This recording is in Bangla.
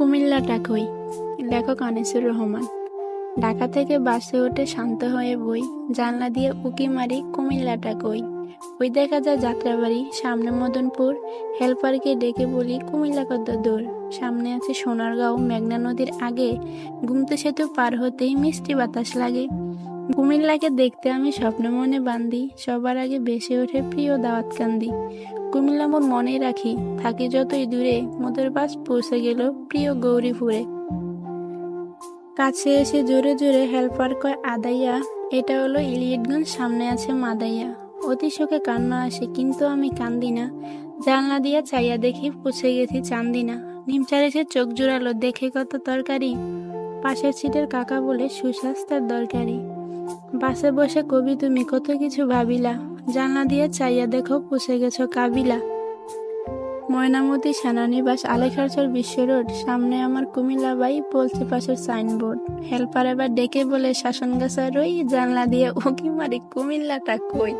কুমিল্লাটা কই? লেখক আনিসুর রহমান। ঢাকা থেকে বাসে উঠে শান্ত হয়ে বই, জানলা দিয়ে উঁকি মারি কুমিল্লাটা কই। ওই দেখা যায় যাত্রাবাড়ি, সামনে মদনপুর। হেল্পারকে ডেকে বলি কুমিল্লা কত দূর। সামনে আছে সোনারগাঁও, মেঘনা নদীর আগে। গুমতি সেতু পার হতেই মিষ্টি বাতাস লাগে। কুমিল্লাকে দেখতে আমি স্বপ্নে মনে বান্ধি, সবার আগে বেসে ওঠে প্রিয় দাওয়াত কান্দি। কুমিল্লা মোর মনে রাখি, থাকি যতই দূরে, মোদের বাস পৌঁছে গেল প্রিয় গৌরীপুরে। কাছে এসে জোরে জোরে হেল্পার কয় আদাইয়া, এটা হলো ইলিয়টগঞ্জ, সামনে আছে মাদাইয়া। অতি শোকে কান্না আসে কিন্তু আমি কান্দি না। জানলা দিয়া চাইয়া দেখি পৌঁছে গেছি চান্দিনা। নিমচার এসে চোখ জোড়ালো, দেখে কত তরকারি। পাশের সিটের কাকা বলে সুস্বাস্থ্যের দরকারি। বাসে বসে কবি তুমি কত কিছু ভাবিলা, জানলা দিয়ে চাইয়া দেখো পৌঁছে গেছো কাবিলা। ময়নামতি সেনানিবাস, আলেখারচর বিশ্ব রোড, সামনে আমার কুমিল্লা বাই, বলছে পাশের সাইনবোর্ড। হেল্পার এবার ডেকে বলে শাসনগাছা রই, জানলা দিয়ে উঁকি মারি কুমিল্লাটা কই।